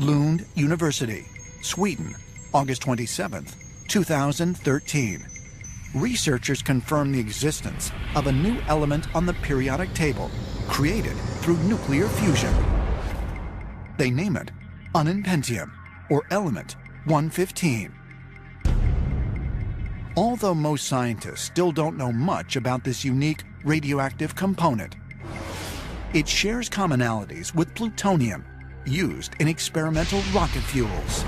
Lund University, Sweden, August 27, 2013. Researchers confirm the existence of a new element on the periodic table created through nuclear fusion. They name it ununpentium, or element 115. Although most scientists still don't know much about this unique radioactive component, it shares commonalities with plutonium used in experimental rocket fuels.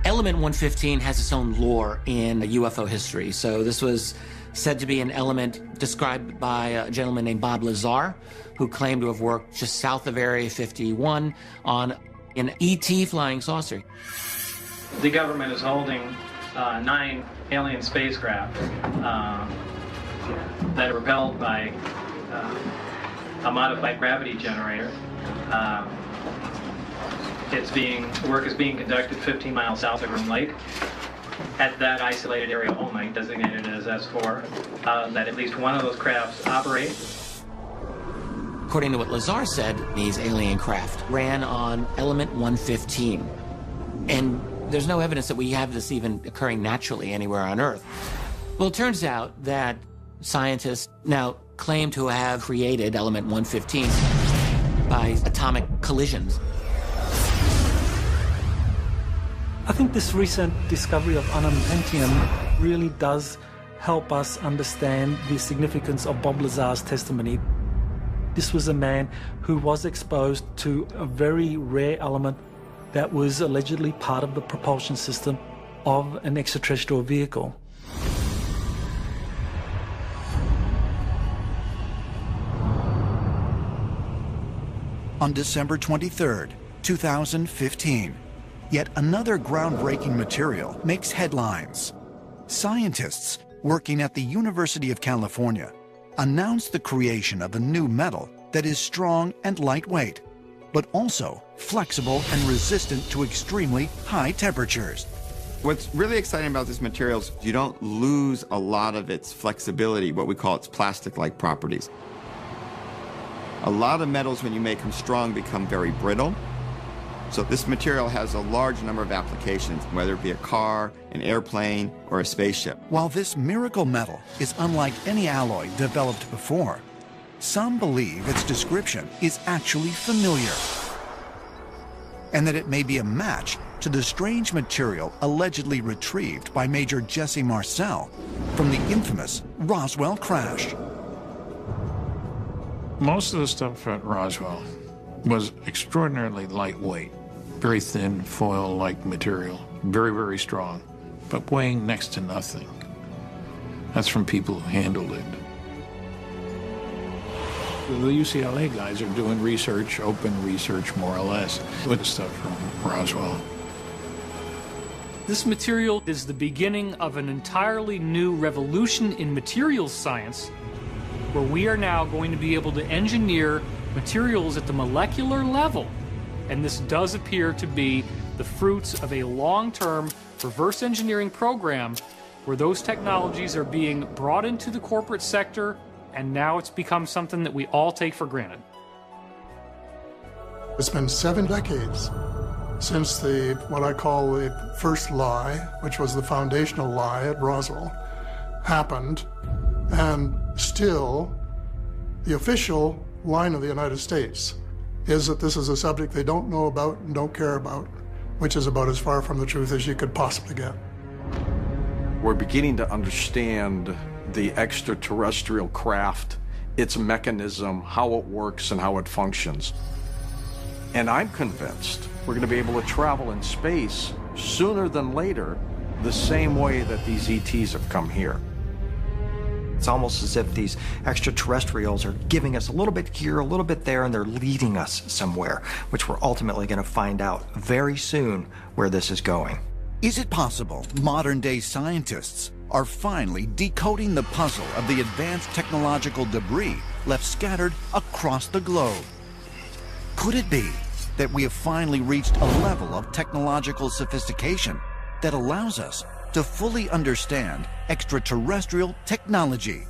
Element 115 has its own lore in UFO history. So this was said to be an element described by a gentleman named Bob Lazar, who claimed to have worked just south of Area 51 on an ET flying saucer. The government is holding 9 alien spacecraft that are propelled by a modified gravity generator. Work is being conducted 15 miles south of Groom Lake at that isolated area only, designated as S4, that at least one of those crafts operate. According to what Lazar said, these alien craft ran on element 115. And there's no evidence that we have this even occurring naturally anywhere on Earth. Well, it turns out that scientists now claim to have created element 115 by atomic collisions. I think this recent discovery of ununpentium really does help us understand the significance of Bob Lazar's testimony. This was a man who was exposed to a very rare element that was allegedly part of the propulsion system of an extraterrestrial vehicle. On December 23, 2015, yet another groundbreaking material makes headlines. Scientists working at the University of California announced the creation of a new metal that is strong and lightweight, but also flexible and resistant to extremely high temperatures. What's really exciting about this material is you don't lose a lot of its flexibility, what we call its plastic-like properties. A lot of metals, when you make them strong, become very brittle. So this material has a large number of applications, whether it be a car, an airplane, or a spaceship. While this miracle metal is unlike any alloy developed before, some believe its description is actually familiar, and that it may be a match to the strange material allegedly retrieved by Major Jesse Marcel from the infamous Roswell crash. Most of the stuff at Roswell was extraordinarily lightweight, very thin foil-like material, very, very strong, but weighing next to nothing. That's from people who handled it. The UCLA guys are doing research, open research more or less, with the stuff from Roswell. This material is the beginning of an entirely new revolution in materials science, where we are now going to be able to engineer materials at the molecular level. And this does appear to be the fruits of a long-term reverse engineering program where those technologies are being brought into the corporate sector, and now it's become something that we all take for granted. It's been 7 decades since what I call the first lie, which was the foundational lie at Roswell, happened, and still the official line of the United States is that this is a subject they don't know about and don't care about, which is about as far from the truth as you could possibly get. We're beginning to understand the extraterrestrial craft, its mechanism, how it works and how it functions. And I'm convinced we're going to be able to travel in space sooner than later the same way that these ETs have come here. It's almost as if these extraterrestrials are giving us a little bit here, a little bit there, and they're leading us somewhere, which we're ultimately going to find out very soon where this is going. Is it possible modern-day scientists are finally decoding the puzzle of the advanced technological debris left scattered across the globe? Could it be that we have finally reached a level of technological sophistication that allows us to fully understand extraterrestrial technology?